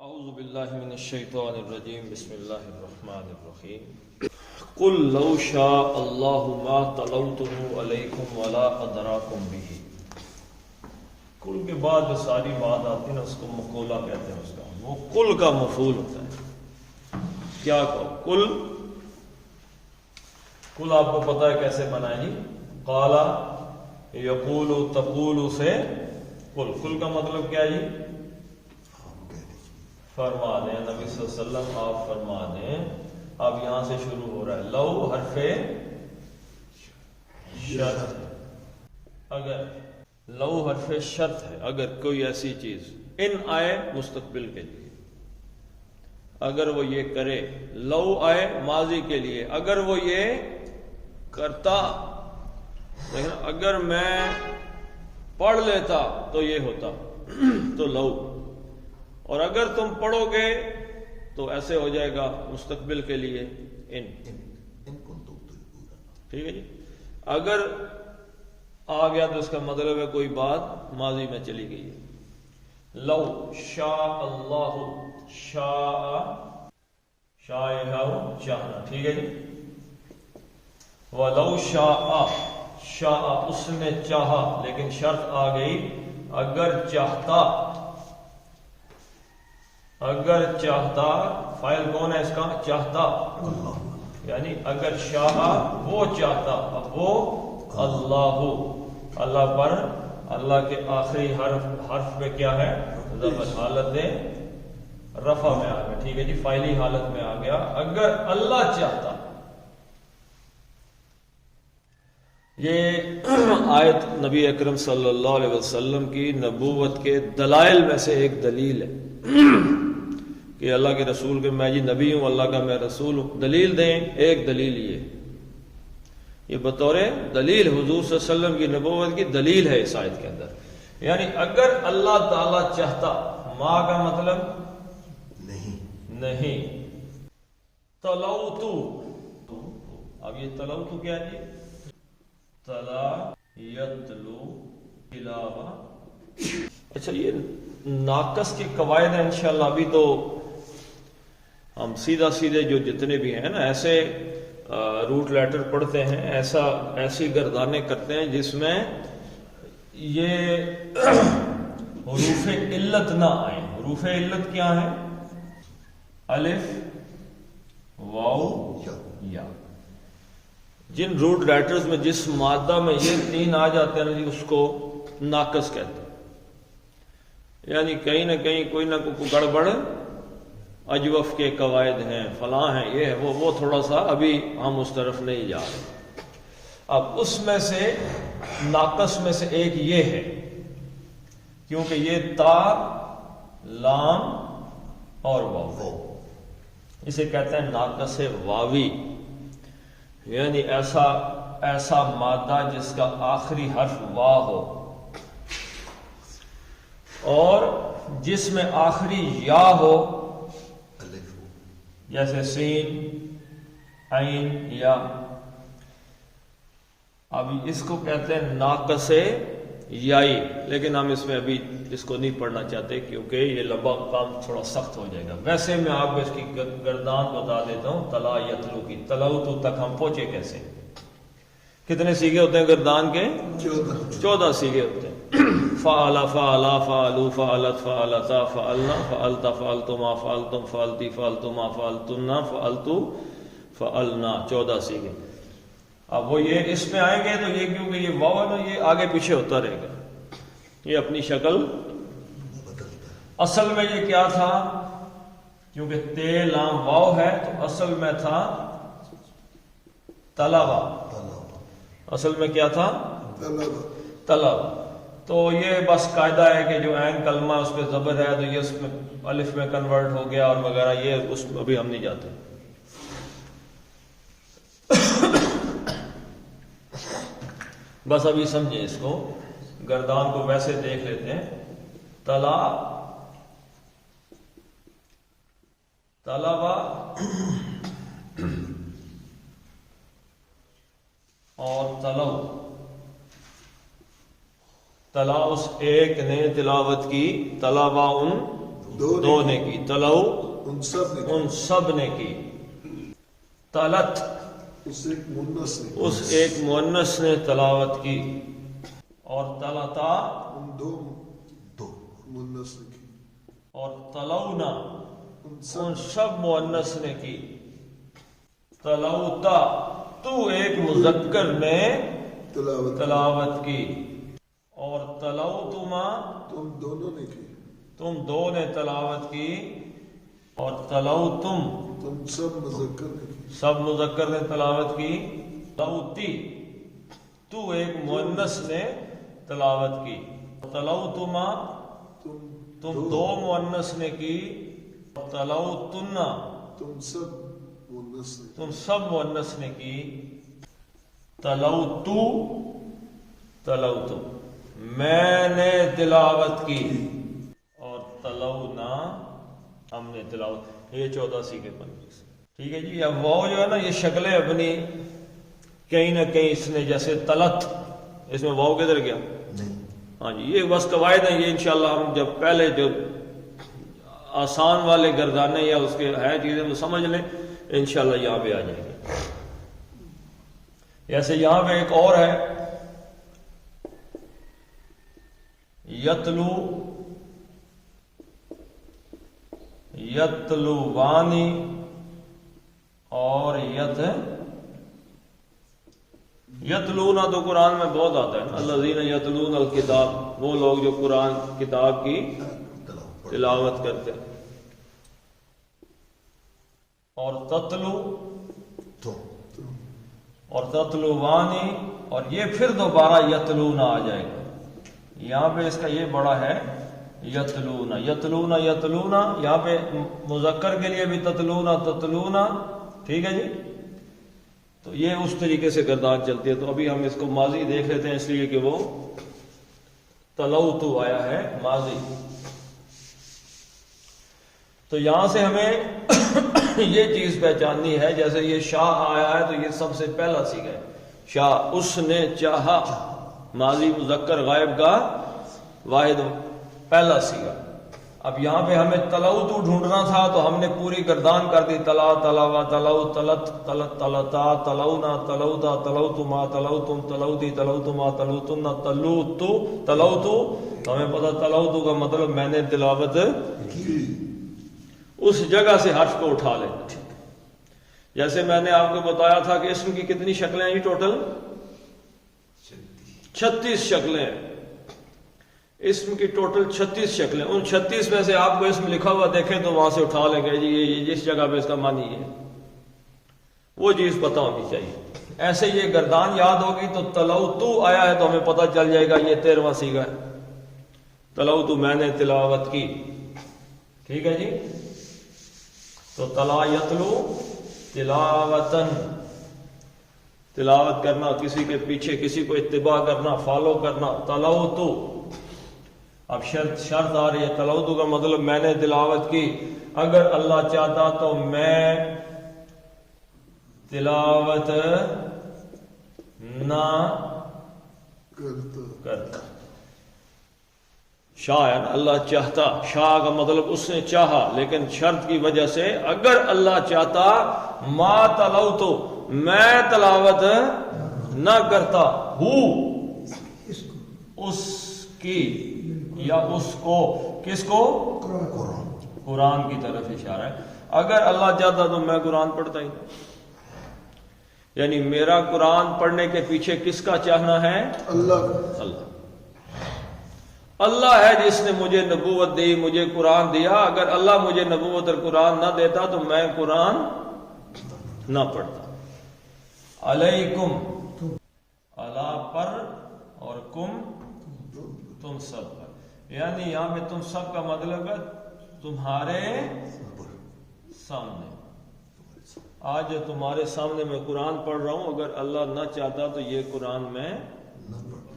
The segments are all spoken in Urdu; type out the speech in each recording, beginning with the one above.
اعوذ باللہ من الشیطان الرجیم بسم اللہ الرحمن الرحیم قل لو شاء اللہ ما تلوته علیکم ولا ادراکم به۔ کل کے بعد جو ساری بات آتی ہے نا اس کو مقولہ کہتے ہیں، اس کا وہ کل کا مفعول ہوتا ہے۔ کیا کہو کل؟ کل آپ کو پتہ ہے کیسے بنائیں جی؟ قال یقول تقول سے کل۔ کل کا مطلب کیا ہے جی؟ فرما دیں نبی صلی اللہ علیہ وسلم، آپ فرما دیں۔ اب یہاں سے شروع ہو رہا ہے، لو حرف شرط ہے۔ اگر لو حرف شرط ہے، اگر کوئی ایسی چیز ان آئے مستقبل کے لیے، اگر وہ یہ کرے، لو آئے ماضی کے لیے، اگر وہ یہ کرتا، لیکن اگر میں پڑھ لیتا تو یہ ہوتا تو لو، اور اگر تم پڑھو گے تو ایسے ہو جائے گا مستقبل کے لیے ان۔ ٹھیک ہے جی؟ اگر آ گیا تو اس کا مطلب ہے کوئی بات ماضی میں چلی گئی ہے۔ لو شاء اللہ، شاء چاہنا، ٹھیک ہے جی؟ وَلَوْ شَاءَ، شاء اس نے چاہا، لیکن شرط آ گئی اگر چاہتا۔ اگر چاہتا، فاعل کون ہے اس کا؟ چاہتا، یعنی اگر شاء وہ چاہتا، اب وہ اللہ، اللہ پر، اللہ کے آخری حرف پہ کیا ہے؟ ضمیر، حالت رفع میں آ گیا، ٹھیک ہے جی؟ فاعلی حالت میں آ گیا، اگر اللہ چاہتا۔ یہ آیت نبی اکرم صلی اللہ علیہ وسلم کی نبوت کے دلائل میں سے ایک دلیل ہے کہ اللہ کے رسول کے میں جی نبی ہوں، اللہ کا میں رسول ہوں۔ دلیل دیں، ایک دلیل یہ بطور دلیل حضور صلی اللہ علیہ وسلم کی نبوت کی دلیل ہے اس آیت کے اندر۔ یعنی اگر اللہ تعالی چاہتا، ما کا مطلب نہیں، تلوتو، اب یہ تلوتو کیا ہے جی؟ تلا یتلو، تلاوہ۔ اچھا، یہ ناقص کی قواعد ہیں انشاءاللہ۔ ابھی تو ہم سیدھے جو جتنے بھی ہیں نا، ایسے روٹ لیٹر پڑھتے ہیں، ایسی گردانیں کرتے ہیں جس میں یہ حروف علت نہ آئیں۔ حروف علت کیا ہیں؟ الف، واو، یا۔ جن روٹ لیٹرز میں جس مادہ میں یہ تین آ جاتے ہیں اس کو ناقص کہتے ہیں، یعنی کہیں نہ کہیں کوئی نہ کوئی گڑبڑ، اجوف کے قواعد ہیں، فلاں ہیں، یہ ہے وہ تھوڑا سا ابھی ہم اس طرف نہیں جا رہے۔ اب اس میں سے ناقص میں سے ایک یہ ہے، کیونکہ یہ تا، لام اور واو، اسے کہتے ہیں ناقص واوی، یعنی ایسا مادہ جس کا آخری حرف وا ہو اور جس میں آخری یا ہو، جیسے سین، عین، یا۔ اب اس کو کہتے ہیں ناقص یائی، لیکن ہم اس میں ابھی اس کو نہیں پڑھنا چاہتے کیونکہ یہ لمبا کام تھوڑا سخت ہو جائے گا۔ ویسے میں آپ کو اس کی گردان بتا دیتا ہوں، تلا یتلو کی۔ تلوتو تک ہم پہنچے کیسے؟ کتنے سیگے ہوتے ہیں گردان کے؟ 14 سیگے ہوتے ہیں۔ فعل، فعلا، فعلو، فعلت، فعلتا، فعلنا، فعلتا، فعلتما، فعلتم، فعلتی، فعلتما، فعلتنا، فعلتو، فعلنا، 14 سیگے۔ اب وہ یہ اس میں آئیں گے تو یہ کیونکہ یہ واو ہے نا، یہ آگے پیچھے ہوتا رہے گا، یہ اپنی شکل۔ اصل میں یہ کیا تھا؟ کیونکہ تے لام واو ہے تو اصل میں تھا تلاوا۔ اصل میں کیا تھا؟ تلاوا۔ تو یہ بس قاعدہ ہے کہ جو عین کلمہ اس پہ زبر ہے تو یہ اس میں الف میں کنورٹ ہو گیا اور وغیرہ، یہ اس میں ابھی ہم نہیں جاتے۔ بس ابھی سمجھیں اس کو، گردان کو ویسے دیکھ لیتے ہیں۔ تلا، تلاوا اور تلو۔ تلا اس ایک نے تلاوت کی، تلاوا ان دو نے کی، تلو ان سب نے ان سب نے کی، تلت اس ایک مونس نے اس ایک مؤنث نے تلاوت کی، اور تلتا ان دو مونس نے کی، اور تلونا ان ان سب مؤنث نے کی، تلوتا تو ایک مذکر نے تلاوت کی، اور تلوتما تم دونوں نے کی، تم دو نے تلاوت کی، اور تلوتم تم سب مذکر نے کی، سب مذکر نے تلاوت کی، تلوتی تو ایک مؤنث نے تلاوت کی، تلوتما تم دو مؤنث نے کی، تلوتنا تم سب مونس نے تم سب مؤنث نے کی، تلوتو تلوتو میں نے تلاوت کی، اور تلونا ہم نے تلاوت، یہ 14 سیکھے بن گئے۔ ٹھیک ہے جی۔ اب وہ جو ہے نا، یہ شکلیں اپنی کہیں نہ کہیں اس نے، جیسے تلت، اس میں واو کدھر گیا؟ ہاں جی، یہ بس قواعد ہیں، یہ انشاءاللہ ہم جب پہلے جو آسان والے گردانے یا اس کے ہے چیزیں وہ سمجھ لیں، انشاءاللہ یہاں پہ آ جائیں گے۔ جیسے یہاں پہ ایک اور ہے، یتلو یتلوانی اور یتلونا تو قرآن میں بہت آتا ہے نا، الذین یتلون الکتاب، وہ لوگ جو قرآن کتاب کی تلاوت کرتے ہیں، اور تتلو اور تتلوانی، اور یہ پھر دوبارہ یتلونا آ جائے گا، یہاں پہ اس کا یہ بڑا ہے یتلونا یتلونا یتلونا، یہاں پہ مذکر کے لیے بھی تتلونا تتلونا، ٹھیک ہے جی۔ تو یہ اس طریقے سے گردان چلتی ہے۔ تو ابھی ہم اس کو ماضی دیکھ لیتے ہیں، اس لیے کہ وہ تلوتو آیا ہے ماضی۔ تو یہاں سے ہمیں یہ چیز پہچاننی ہے، جیسے یہ شاہ آیا ہے تو یہ سب سے پہلا سیکھا ہے، شاہ اس نے چاہا، ماضی مذکر غائب کا واحد پہلا سیکھا۔ اب یہاں پہ ہمیں تلوتو ڈھونڈنا تھا تو ہم نے پوری گردان کر دی، تلا تلاوا تلو تلت تلت تلتا تلونا تلوتا تلوتما تلوتم تلوتی تلوتما تلوتنا تلوتو تلوتو، تو ہمیں پتا تلوتو کا مطلب میں نے تلاوت کی، اس جگہ سے حرف کو اٹھا لینا۔ جیسے میں نے آپ کو بتایا تھا کہ اسم کی کتنی شکلیں ہیں ٹوٹل؟ 36 شکلیں ہیں، اسم کی ٹوٹل 36 شکلیں۔ ان 36 میں سے آپ کو اسم لکھا ہوا دیکھیں تو وہاں سے اٹھا لیں گے جی یہ جس جگہ پہ اس کا معنی ہے، وہ چیز پتہ ہونی چاہیے۔ ایسے یہ گردان یاد ہوگی تو تلوتو آیا ہے تو ہمیں پتہ چل جائے گا یہ 13واں سیگا ہے، تلوتو میں نے تلاوت کی، ٹھیک ہے جی۔ تو تلا یتلو تلاوتن، تلاوت کرنا، کسی کے پیچھے کسی کو اتباع کرنا، فالو کرنا، تلوتو۔ اب شرط آ رہی ہے، تلوتو کا مطلب میں نے تلاوت کی، اگر اللہ چاہتا تو میں تلاوت نہ کرتا۔ شاہ ہے نا، اللہ چاہتا، شاہ کا مطلب اس نے چاہا، لیکن شرط کی وجہ سے اگر اللہ چاہتا ما تلوتو، میں تلاوت نہ کرتا، اس کی یا اس کو، کس کو؟ قرآن کی طرف اشارہ ہے۔ اگر اللہ چاہتا تو میں قرآن پڑھتا ہی نہیں، یعنی میرا قرآن پڑھنے کے پیچھے کس کا چاہنا ہے؟ اللہ اللہ ہے جس نے مجھے نبوت دی، مجھے قرآن دیا۔ اگر اللہ مجھے نبوت اور قرآن نہ دیتا تو میں قرآن نہ پڑھتا۔ علیکم، اللہ پر، اور کم تم سب پر، یعنی یہاں پہ تم سب کا مطلب ہے تمہارے سامنے۔ آج جو تمہارے سامنے میں قرآن پڑھ رہا ہوں، اگر اللہ نہ چاہتا تو یہ قرآن میں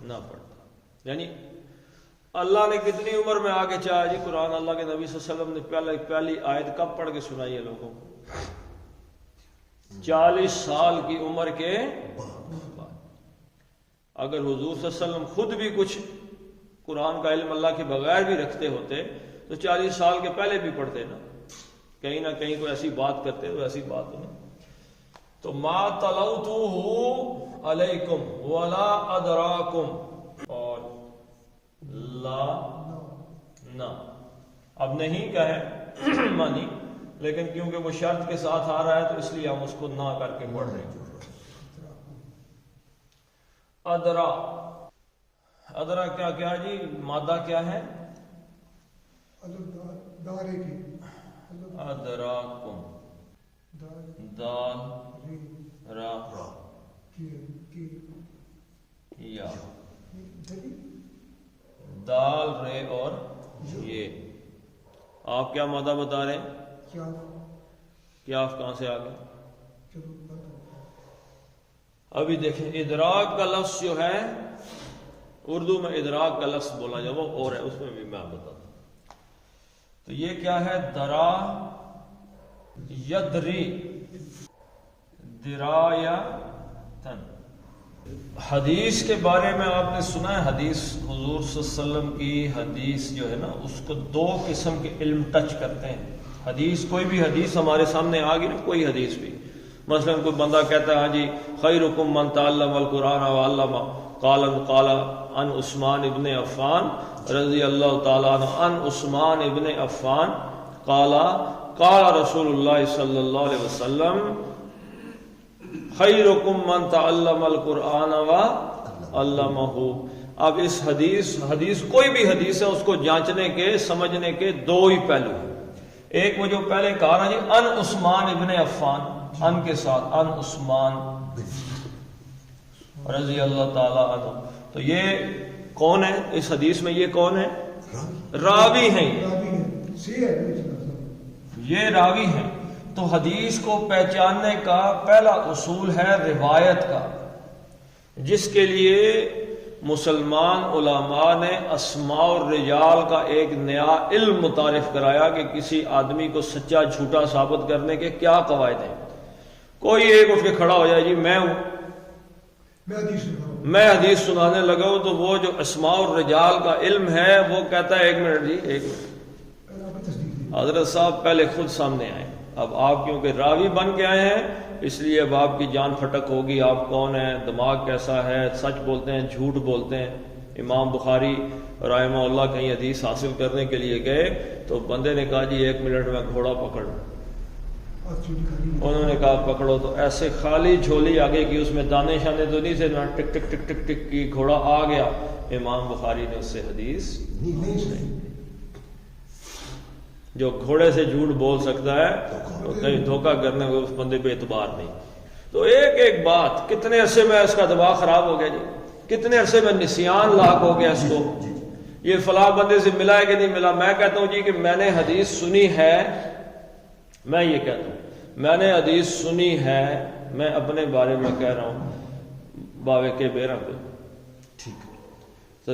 نہ پڑھتا۔ یعنی اللہ نے کتنی عمر میں آگے چاہا جی قرآن، اللہ کے نبی صلی اللہ علیہ وسلم نے پہلی آیت کب پڑھ کے سنائی ہے لوگوں کو؟ 40 سال کی عمر کے بعد۔ اگر حضور صلی اللہ علیہ وسلم خود بھی کچھ قرآن کا علم اللہ کے بغیر بھی رکھتے ہوتے تو 40 سال کے پہلے بھی پڑھتے نا، کہیں نہ کہیں کوئی ایسی بات کرتے تو ایسی بات نہیں. تو ما تلوتہ علیکم ولا ادراکم اور لا نہ، اب نہیں کا ہے مانی، لیکن کیونکہ وہ شرط کے ساتھ آ رہا ہے تو اس لیے ہم اس کو نہ کر کے پڑھ رہے ہیں. ادرا، ادرا کیا کیا جی مادہ کیا ہے؟ دارے کی ادراکم، دال را یا، دال رے اور یہ. آپ کیا مادہ بتا رہے ہیں؟ کیا آپ کہاں سے آ گئے؟ ابھی دیکھیں ادراک کا لفظ جو ہے اردو میں ادراک کا لفظ بولا جائے وہ اور ہے، اس میں بھی میں بتاتا ہوں. تو یہ کیا ہے؟ درا یدری، درایتن. حدیث کے بارے میں آپ نے سنا ہے، حدیث حضور صلی اللہ علیہ وسلم کی حدیث جو ہے نا اس کو دو قسم کے علم ٹچ کرتے ہیں. حدیث کوئی بھی حدیث ہمارے سامنے آ گئی نا، کوئی حدیث بھی، مثلا کوئی بندہ کہتا ہے ہاں جی خیرکم من تعلم القرآن وعلم، قال عن عثمان ابن عفان رضی اللہ تعالیٰ عنہ عن عثمان ابن عفان قال رسول اللہ صلی اللہ علیہ وسلم خیرکم من تعلم القرآن وعلمہ. اب اس حدیث کوئی بھی حدیث ہے اس کو جانچنے کے سمجھنے کے دو ہی پہلو ہیں. ایک وہ جو پہلے کہا نا جی ان عثمان ابن عفان، ان کے ساتھ ان عثمان رضی اللہ تعالی عنہ، تو یہ کون ہے اس حدیث میں؟ یہ کون ہے؟ راوی ہیں، یہ راوی ہیں. تو حدیث کو پہچاننے کا پہلا اصول ہے روایت کا، جس کے لیے مسلمان علماء نے اسماء الرجال کا ایک نیا علم متعارف کرایا کہ کسی آدمی کو سچا جھوٹا ثابت کرنے کے کیا قواعد ہیں. کوئی ایک اٹھ کے کھڑا ہو جائے جی میں ہوں، میں حدیث سنانے لگا ہوں، تو وہ جو اسماء الرجال کا علم ہے وہ کہتا ہے ایک منٹ جی ایک منٹ، حضرت صاحب پہلے خود سامنے آئے. اب آپ کیونکہ راوی بن کے آئے ہیں اس لیے اب آپ کی جان پھٹک ہوگی، آپ کون ہیں، دماغ کیسا ہے، سچ بولتے ہیں جھوٹ بولتے ہیں. امام بخاری رحمہ اللہ کہیں حدیث حاصل کرنے کے لیے گئے تو بندے نے کہا جی ایک منٹ میں گھوڑا پکڑ، انہوں نے کہا پکڑو، تو ایسے خالی جھولی آگے کی، اس میں دانے شانے تو نہیں سے، ٹک ٹک ٹک ٹک ٹک کی، گھوڑا آ گیا. امام بخاری نے اس سے حدیث نہیں. جو گھوڑے سے جھوٹ بول سکتا ہے تو کہیں دھوکہ کرنے کو اس بندے پہ اعتبار نہیں. تو ایک ایک بات، کتنے عرصے میں اس کا دماغ خراب ہو گیا جی، کتنے عرصے میں نسیان لاحق ہو گیا اس کو. یہ فلاں بندے سے ملا ہے کہ نہیں ملا. میں کہتا ہوں جی کہ میں نے حدیث سنی ہے، میں یہ کہتا ہوں میں نے حدیث سنی ہے، میں اپنے بارے میں کہہ رہا ہوں باوے کے بیرہ کو. تو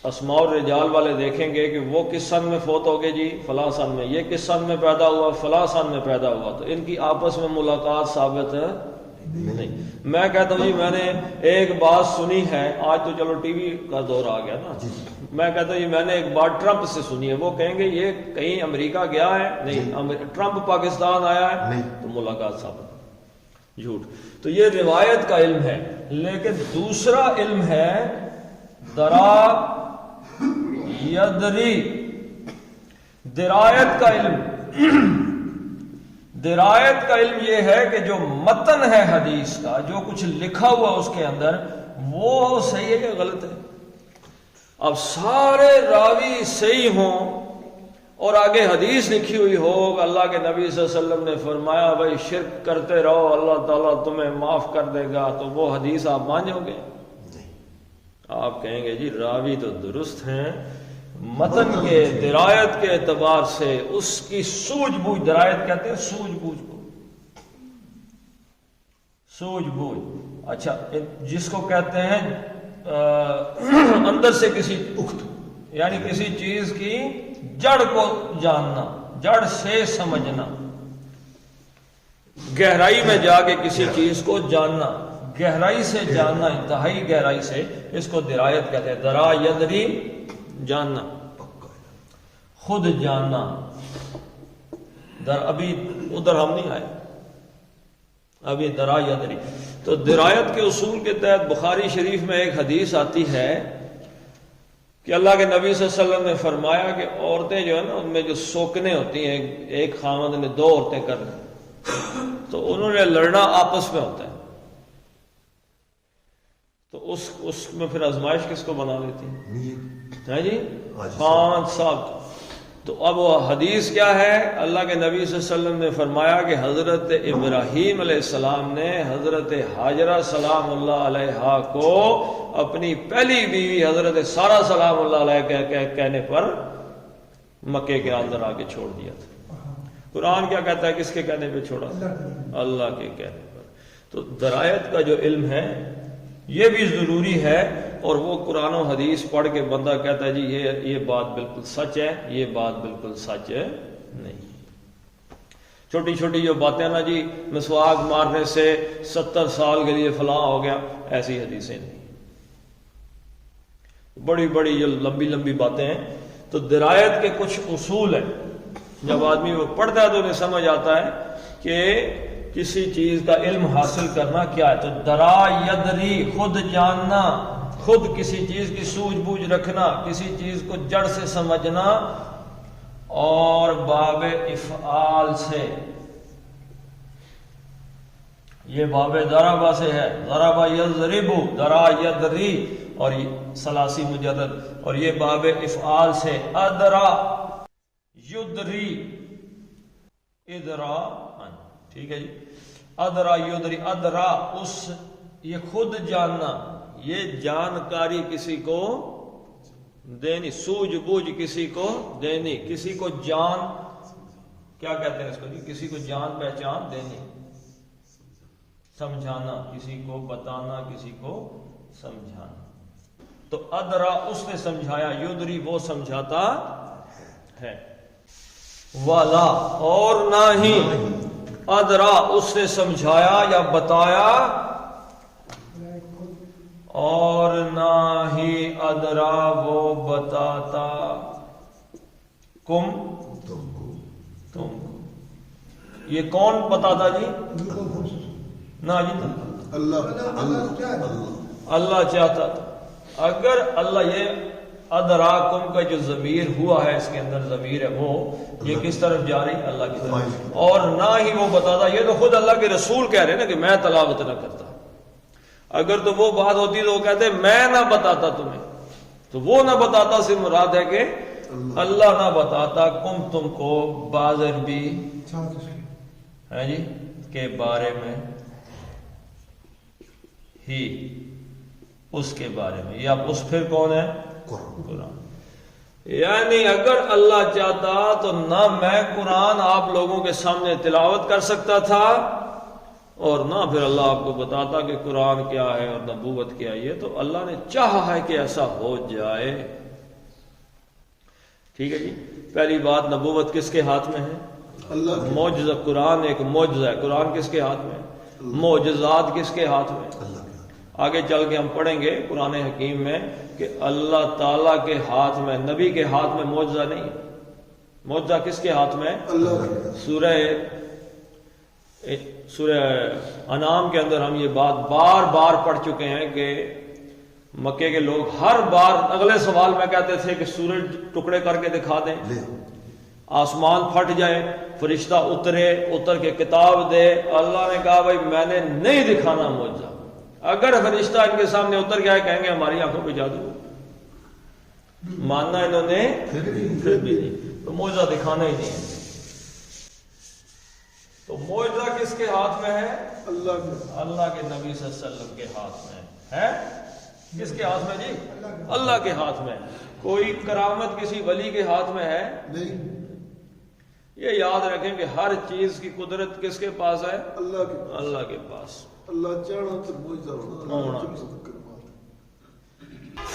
اسماء الرجال والے دیکھیں گے کہ وہ کس سن میں فوت ہو گئے جی فلاں سن میں، یہ کس سن میں پیدا ہوا فلاں سن میں پیدا ہوا، تو ان کی آپس میں ملاقات ثابت نہیں. میں کہتا ہوں جی میں نے ایک بات سنی ہے، آج تو چلو ٹی وی کا دور آ گیا نا، میں کہتا ہوں جی میں نے ایک بات ٹرمپ سے سنی ہے، وہ کہیں گے یہ کہیں امریکہ گیا ہے، نہیں ٹرمپ پاکستان آیا ہے، تو ملاقات ثابت، جھوٹ. تو یہ روایت کا علم ہے. لیکن دوسرا علم ہے درا یدری، درایت کا علم. درایت کا علم یہ ہے کہ جو متن ہے حدیث کا، جو کچھ لکھا ہوا اس کے اندر، وہ صحیح ہے کہ غلط ہے. اب سارے راوی صحیح ہوں اور آگے حدیث لکھی ہوئی ہو اللہ کے نبی صلی اللہ علیہ وسلم نے فرمایا بھائی شرک کرتے رہو اللہ تعالیٰ تمہیں معاف کر دے گا، تو وہ حدیث آپ مان جاؤ گے؟ آپ کہیں گے جی راوی تو درست ہیں، متن کے درایت کے اعتبار سے اس کی سوجھ بوجھ، درایت کہتے ہیں سوجھ بوجھ کو، سوجھ بوجھ. اچھا جس کو کہتے ہیں اندر سے کسی اخت، یعنی کسی چیز کی جڑ کو جاننا، جڑ سے سمجھنا، گہرائی میں جا کے کسی چیز کو جاننا، گہرائی سے جاننا، انتہائی گہرائی سے، اس کو درایت کہتے ہیں. درا یدری، جاننا. خود جاننا، ابھی ادھر ہم نہیں آئے، ابھی درا یدری. تو درایت کے اصول کے تحت بخاری شریف میں ایک حدیث آتی ہے کہ اللہ کے نبی صلی اللہ علیہ وسلم نے فرمایا کہ عورتیں جو ہے نا، ان میں جو سوکنے ہوتی ہیں، ایک خاوند نے 2 عورتیں کر لی تو انہوں نے لڑنا آپس میں ہوتا ہے، تو اس میں پھر آزمائش کس کو بنا لیتی ہے جی؟ 5 سال. تو اب وہ حدیث کیا ہے؟ اللہ کے نبی صلی اللہ علیہ وسلم نے فرمایا کہ حضرت ابراہیم علیہ السلام نے حضرت حاجرہ سلام اللہ علیہا کو اپنی پہلی بیوی حضرت سارہ سلام اللہ علیہ کہنے پر مکے کے اندر آ کے چھوڑ دیا تھا. قرآن کیا کہتا ہے؟ کس کے کہنے پہ چھوڑا؟ اللہ کے کہنے پر. تو درایت کا جو علم ہے یہ بھی ضروری ہے، اور وہ قرآن و حدیث پڑھ کے بندہ کہتا ہے جی یہ بات بالکل سچ ہے، یہ بات بالکل سچ نہیں. چھوٹی چھوٹی جو باتیں نا جی، مسواک مارنے سے 70 سال کے لیے فلاں ہو گیا، ایسی حدیثیں نہیں. بڑی بڑی جو لمبی لمبی باتیں ہیں. تو درایت کے کچھ اصول ہیں، جب آدمی وہ پڑھتا ہے تو انہیں سمجھ آتا ہے کہ کسی چیز کا علم حاصل کرنا کیا ہے. تو درا یدری، خود جاننا، خود کسی چیز کی سوجھ بوجھ رکھنا، کسی چیز کو جڑ سے سمجھنا، اور باب افعال سے. یہ باب ضربہ سے ہے، ضربہ یضرب، درا یدری، اور ثلاثی مجرد. اور یہ باب افعال سے ادرا یدری، ادرا، ٹھیک ہے جی. ادرا یدری، ادرا اس، یہ خود جاننا، یہ جانکاری کسی کو دینی، سوجھ بوجھ کسی کو دینی، کسی کو جان، کیا کہتے ہیں اس کو جی؟ کسی کو جان پہچان دینی، سمجھانا، کسی کو بتانا، کسی کو سمجھانا. تو ادرا اس نے سمجھایا، یدری وہ سمجھاتا ہے. والا اور نہ ہی، ادرا اس نے سمجھایا یا بتایا، اور نہ ہی ادرا وہ بتاتا تم کو. یہ کون بتاتا جی؟ نہ جی، اللہ چاہتا تھا. اگر اللہ، یہ ادراکم کا جو ضمیر ہوا ہے، اس کے اندر ضمیر ہے، وہ یہ کس طرف جا رہی؟ اللہ کی طرف. اور نہ ہی وہ بتاتا، یہ تو خود اللہ کے رسول کہہ رہے ہیں نا کہ میں تلاوت نہ کرتا. اگر تو وہ بات ہوتی تو وہ کہتے میں نہ بتاتا تمہیں. تو وہ نہ بتاتا سے مراد ہے کہ اللہ نہ بتاتا تم کو بازر بھی ہے جی کے بارے میں ہی، اس کے بارے میں. یا اس پھر کون ہے؟ قرآن. یعنی اگر اللہ چاہتا تو نہ میں قرآن آپ لوگوں کے سامنے تلاوت کر سکتا تھا، اور نہ پھر اللہ آپ کو بتاتا کہ قرآن کیا ہے اور نبوت کیا ہے. یہ تو اللہ نے چاہا ہے کہ ایسا ہو جائے. ٹھیک ہے جی. پہلی بات، نبوت کس کے ہاتھ میں ہے؟ اللہ. معجزہ، قرآن ایک معجزہ ہے. قرآن کس کے ہاتھ میں ہے؟ معجزات کس کے ہاتھ میں؟ اللہ. آگے چل کے ہم پڑھیں گے قرآن حکیم میں کہ اللہ تعالیٰ کے ہاتھ میں، نبی کے ہاتھ میں معجزہ نہیں. معجزہ کس کے ہاتھ میں؟ اللہ. سورہ انعام کے اندر ہم یہ بات بار بار پڑھ چکے ہیں کہ مکے کے لوگ ہر بار اگلے سوال میں کہتے تھے کہ سورج ٹکڑے کر کے دکھا دیں، آسمان پھٹ جائے، فرشتہ اتر کے کتاب دے. اللہ نے کہا بھائی میں نے نہیں دکھانا معجزہ. اگر فرشتہ ان کے سامنے اتر گیا ہے کہیں گے ہماری آنکھوں پہ جادو. ماننا انہوں نے پھر بھی نہیں. تو معجزہ دکھانا ہی نہیں ہے. تو معجزہ کس کے ہاتھ میں ہے؟ اللہ کے. اللہ کے نبی صلی اللہ علیہ وسلم کے ہاتھ میں ہے. کس کے ہاتھ میں جی؟ اللہ کے ہاتھ میں. کوئی کرامت کسی ولی کے ہاتھ میں ہے نہیں. یہ یاد رکھیں کہ ہر چیز کی قدرت کس کے پاس ہے؟ اللہ کے. اللہ کے پاس. اللہ چاہنا تو معجزہ ہونا.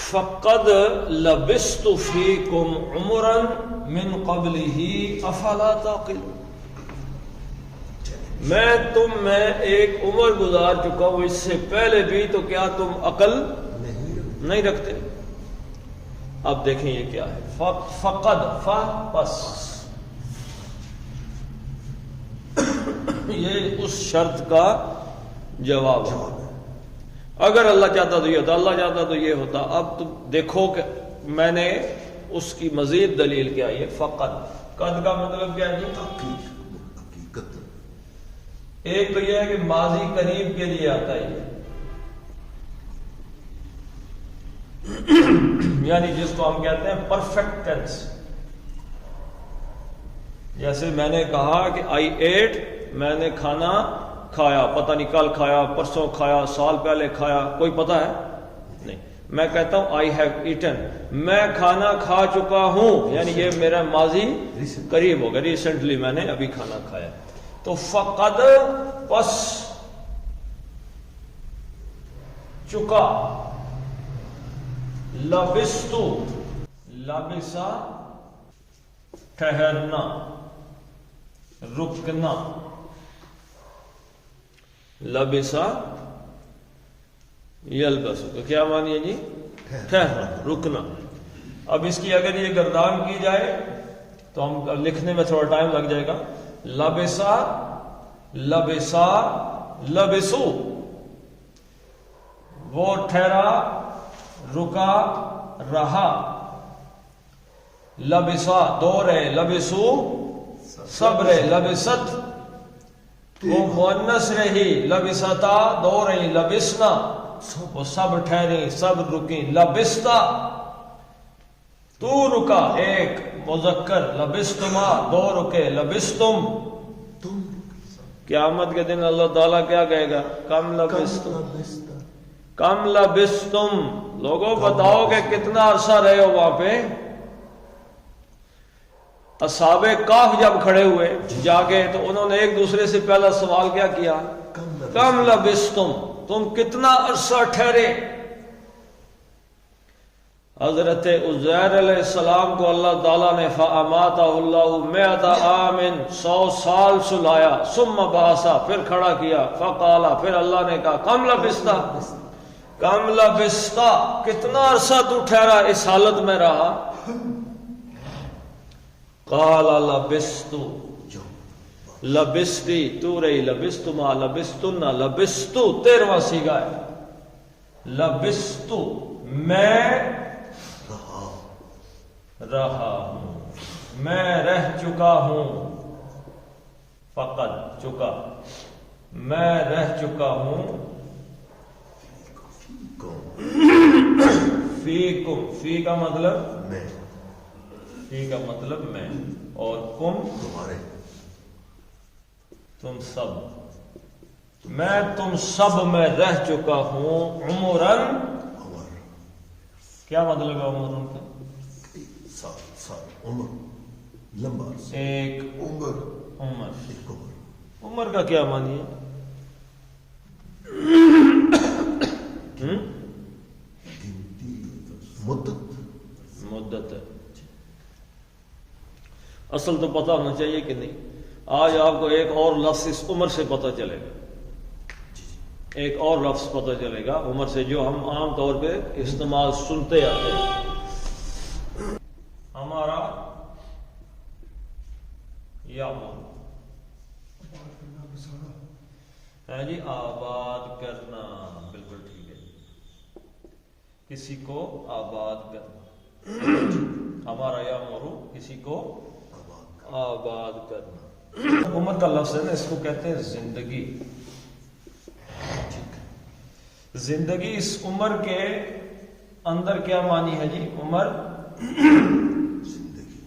فقد لبست فیکم عمرا من قبلہ افلا تعقلون. میں تم میں ایک عمر گزار چکا ہوں اس سے پہلے بھی، تو کیا تم عقل نہیں رکھتے؟ اب دیکھیں یہ کیا ہے، فقد، پس، یہ اس شرط کا جواب ہے۔ اگر اللہ چاہتا تو یہ ہوتا، اللہ چاہتا تو یہ ہوتا۔ اب تم دیکھو کہ میں نے اس کی مزید دلیل کیا ہے، فقد، قد کا مطلب کیا ہے جی؟ حقیقت۔ ایک تو یہ ہے کہ ماضی قریب کے لیے آتا ہے، یعنی جس کو ہم کہتے ہیں پرفیکٹ ٹینس۔ جیسے میں نے کہا کہ آئی ایٹ، میں نے کھانا کھایا، پتہ نہیں کل کھایا، پرسوں کھایا، سال پہلے کھایا، کوئی پتہ ہے نہیں۔ میں کہتا ہوں آئی ہیو ایٹن، میں کھانا کھا چکا ہوں، یعنی یہ میرا ماضی قریب ہوگا، ریسنٹلی میں نے ابھی کھانا کھایا۔ تو فقد، پس، چکا، لبستو، لبسا، ٹھہرنا، رکنا، لبسا یلبسو، تو کیا معنی ہے جی؟ ٹھہرنا، رکنا۔ اب اس کی اگر یہ گردان کی جائے تو ہم لکھنے میں تھوڑا ٹائم لگ جائے گا۔ لبسا، لبسا، لبسو، وہ ٹھہرا، رکا، رہا۔ لبسا دو رہے، لبسو سب رہے، لبست وہ مؤنث رہی، لبستا دو رہی، لبسنا وہ سب ٹھہری، سب رکی، لبستا تو رکا ایک مذکر، لبستما دو رکے، لبستم تم قیامت کے دن اللہ تعالیٰ کیا کہے گا؟ کم لبستم، کم لبستم، لوگوں بتاؤ کہ کتنا عرصہ رہے ہو وہاں پہ۔ اصحاب کہف جب کھڑے ہوئے جا کے تو انہوں نے ایک دوسرے سے پہلا سوال کیا کیا؟ کم لبستم، تم کتنا عرصہ ٹھہرے؟ حضرت عزیر علیہ السلام کو اللہ تعالیٰ نے فَأَمَاتَهُ اللَّهُ مِئَةَ عَامٍ 100 سال سلایا، ثم بعثا پھر کھڑا کیا، فقال پھر اللہ نے کہا کم لبستا، کم لبستا کتنا عرصہ تو ٹھہرا، اس حالت میں رہا؟ قال لبستو، لبستی تو رہی، لبستما، لبستنا، لبستو 13واں صیغہ ہے، لبستو میں رہا ہوں، میں رہ چکا ہوں، فقط چکا، میں رہ چکا ہوں، فیکم، فی کا مطلب میں، فی کا مطلب میں، اور کم تمہارے، تم سب، میں تم سب میں رہ چکا ہوں، عمرن، عمر، کیا مطلب ہے عمرن کا؟ سال، عمر، لمبا عرصہ، ایک عمر، عمر، ایک عمر، عمر کا کیا معنی ہے؟ گنتی، مدت، مدت ہے۔ اصل تو پتہ ہونا چاہیے کہ نہیں؟ آج آپ کو ایک اور لفظ اس عمر سے پتہ چلے گا، ایک اور لفظ پتہ چلے گا عمر سے، جو ہم عام طور پہ استعمال سنتے آتے ہیں۔ ہمارا یا ہے جی آباد کرنا، بالکل ٹھیک ہے، کسی کو آباد کرنا، ہمارا یا مرو کسی کو آباد کرنا۔ عمر کا لفظ ہے نا، اس کو کہتے ہیں زندگی۔ زندگی، اس عمر کے اندر کیا معنی ہے جی؟ عمر زندگی،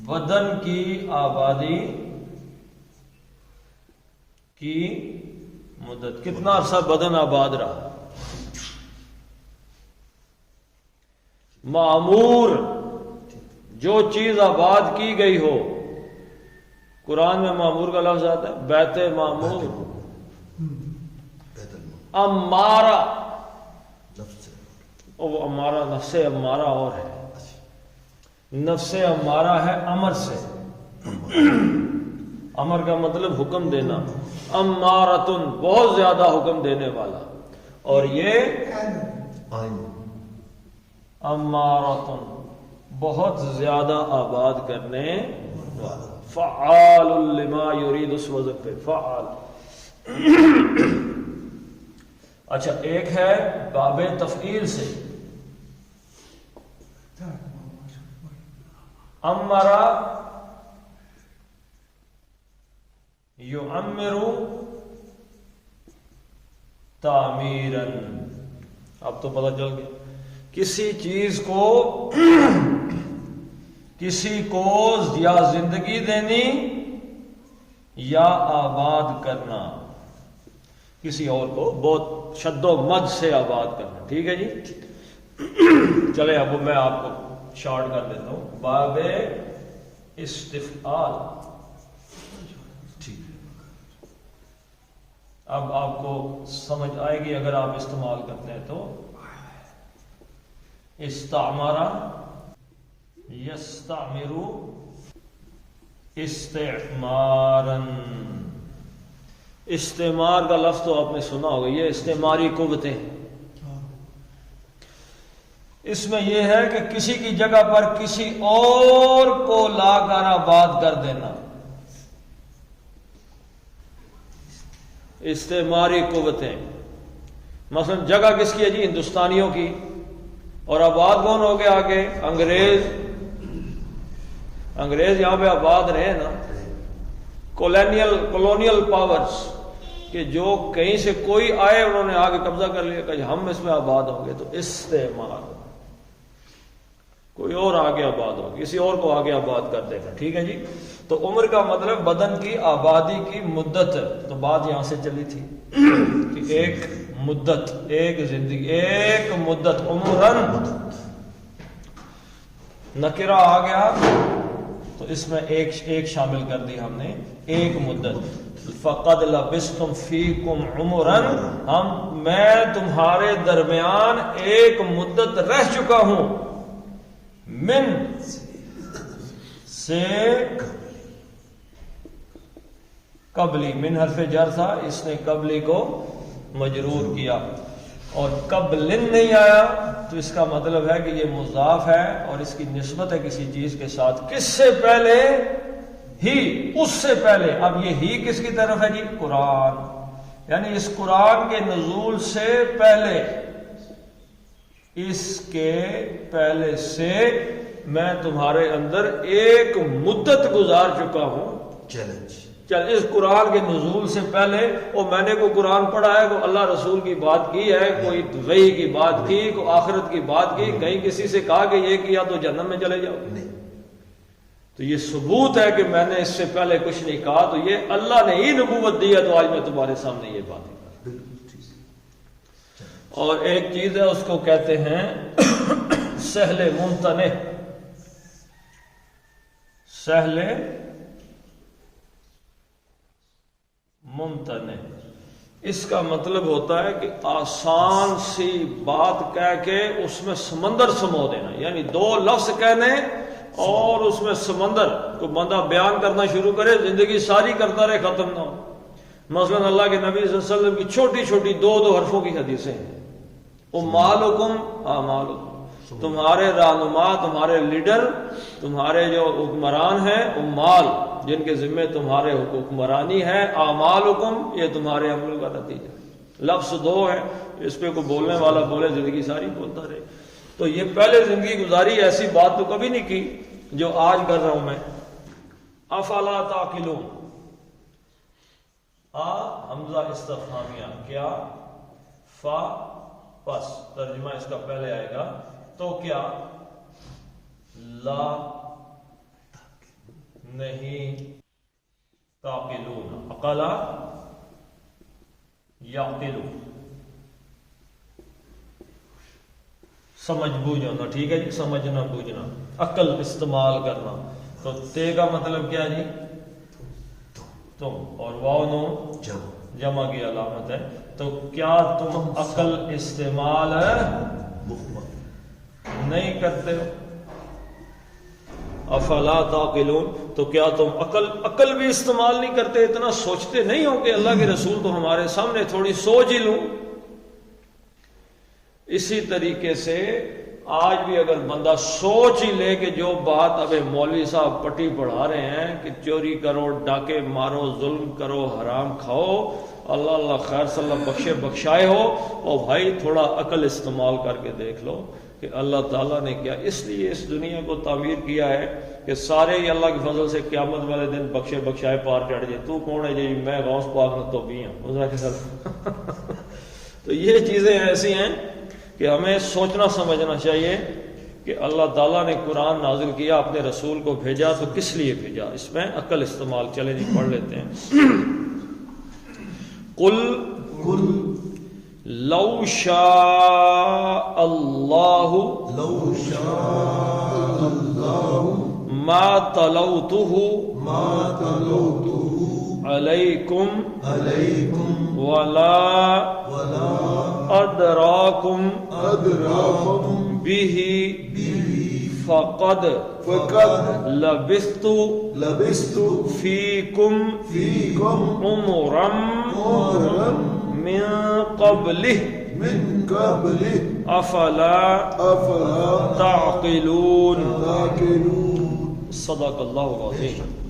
بدن کی آبادی کی مدت، کتنا عرصہ بدن آباد رہا۔ معمور، جو چیز آباد کی گئی ہو، قرآن میں معمور کا لفظ آتا ہے، بیت معمور۔ امارہ، وہ امارہ نفس امارہ اور ہے، نفس امارہ ہے امر سے، امر کا مطلب حکم دینا، امارتن بہت زیادہ حکم دینے والا، اور یہ امارتن بہت زیادہ آباد کرنے والا، فعال لما یرید اس وزن پہ فعال۔ اچھا ایک ہے باب تفعیل سے، امرا یعمر تعمیرا، اب تو پتہ چل گیا کسی چیز کو کسی کو یا زندگی دینی یا آباد کرنا، کسی اور کو بہت شد و مد سے آباد کرنا، ٹھیک ہے جی۔ چلے اب میں آپ کو شارٹ کر دیتا ہوں، باب استفعال۔ اب آپ کو سمجھ آئے گی اگر آپ استعمال کرتے ہیں تو، استعمارا یستعمر استعمارا، استعمار کا لفظ تو آپ نے سنا ہوگا، یہ استعماری قوتیں، اس میں یہ ہے کہ کسی کی جگہ پر کسی اور کو لا کر آباد کر دینا، استعماری قوتیں۔ مثلا جگہ کس کی ہے جی؟ ہندوستانیوں کی، اور آباد کون ہو گیا آگے؟ انگریز۔ انگریز یہاں پہ آباد رہے نا، کولونیل پاورز، کہ جو کہیں سے کوئی آئے انہوں نے آگے قبضہ کر لیا کہ ہم اس میں آباد ہوں گے، تو استعمار، کوئی اور آگے آباد ہو، کسی اور کو آگے آباد کر دے گا، ٹھیک ہے جی۔ تو عمر کا مطلب بدن کی آبادی کی مدت، تو بات یہاں سے چلی تھی کہ ایک مدت، ایک زندگی، ایک مدت، عمرن نکرہ آ گیا تو اس میں ایک شامل کر دی ہم نے، ایک مدت۔ فقد لبستم فیکم عمرن، میں تمہارے درمیان ایک مدت رہ چکا ہوں، من سے قبلی، من حرف جر تھا، اس نے قبلی کو مجرور کیا، اور قبلن نہیں آیا تو اس کا مطلب ہے کہ یہ مضاف ہے اور اس کی نسبت ہے کسی چیز کے ساتھ، کس سے پہلے؟ ہی، اس سے پہلے۔ اب یہ ہی کس کی طرف ہے جی؟ قرآن، یعنی اس قرآن کے نزول سے پہلے، اس کے پہلے سے میں تمہارے اندر ایک مدت گزار چکا ہوں۔ چیلنج، چل اس قرآن کے نزول سے پہلے، اور میں نے کوئی قرآن پڑھا ہے، کوئی اللہ رسول کی بات کی ہے، کوئی وحی کی بات کی، کوئی آخرت کی بات کی، کہیں کسی سے کہا کہ یہ کیا تو جہنم میں چلے جاؤ؟ نہیں۔ تو یہ ثبوت ہے کہ میں نے اس سے پہلے کچھ نہیں کہا، تو یہ اللہ نے ہی نبوت دی ہے، تو آج میں تمہارے سامنے یہ بات ہے۔ اور ایک چیز ہے اس کو کہتے ہیں سہل ممتنع، سہل ممتنع، اس کا مطلب ہوتا ہے کہ آسان سی بات کہہ کے اس میں سمندر سمو دینا، یعنی دو لفظ کہنے اور اس میں سمندر کو بندہ بیان کرنا شروع کرے، زندگی ساری کرتا رہے، ختم نہ ہو۔ مثلا اللہ کے نبی صلی اللہ علیہ وسلم کی چھوٹی چھوٹی دو حرفوں کی حدیثیں ہیں، امالکم اعمالکم، تمہارے رہنما، تمہارے لیڈر، تمہارے جو حکمران ہیں، امال جن کے ذمے تمہارے حکمرانی ہے، اعمالکم یہ تمہارے عمل کا نتیجہ۔ لفظ دو ہیں، اس پہ کوئی بولنے والا بولے، زندگی ساری بولتا رہے۔ تو یہ پہلے زندگی گزاری، ایسی بات تو کبھی نہیں کی جو آج کر رہا ہوں میں۔ افلا تعقلون، حمزہ استفہامیہ، کیا؟ فا پس، ترجمہ اس کا پہلے آئے گا، تو کیا؟ لا نہیں، تعقلون، عقلا یعقلون، سمجھ بوجھ ہونا، ٹھیک ہے جی، سمجھنا بوجھنا، عقل استعمال کرنا۔ تو تے کا مطلب کیا جی؟ تم، اور واو نون جمع کی علامت ہے۔ تو کیا تم عقل استعمال نہیں کرتے ہو؟ افلا تعقلون، تو کیا تم عقل بھی استعمال نہیں کرتے؟ اتنا سوچتے نہیں ہو کہ اللہ کے رسول تو ہمارے سامنے، تھوڑی سوچ ہی لوں۔ اسی طریقے سے آج بھی اگر بندہ سوچ ہی لے کہ جو بات ابھی مولوی صاحب پٹی پڑھا رہے ہیں کہ چوری کرو، ڈاکے مارو، ظلم کرو، حرام کھاؤ، اللہ اللہ خیر صلی اللہ بخشے بخشائے ہو، اور بھائی تھوڑا عقل استعمال کر کے دیکھ لو کہ اللہ تعالیٰ نے کیا اس لیے اس دنیا کو تعمیر کیا ہے کہ سارے ہی اللہ کے فضل سے قیامت والے دن بخشے بخشائے پار چڑھ جائے. تو کون ہے جی؟ میں غوث پاک میں تو بھی ہوں. تو یہ چیزیں ایسی ہیں کہ ہمیں سوچنا سمجھنا چاہیے کہ اللہ تعالیٰ نے قرآن نازل کیا، اپنے رسول کو بھیجا تو کس لیے بھیجا، اس میں عقل استعمال. چلیں جی پڑھ لیتے ہیں. قل لو شاء اللہ ما تلوتہ علیکم ولا ادراکم بہ فقد لبثت فیکم عمرا من قبلہ افلا تعقلون. صدق اللہ العظیم.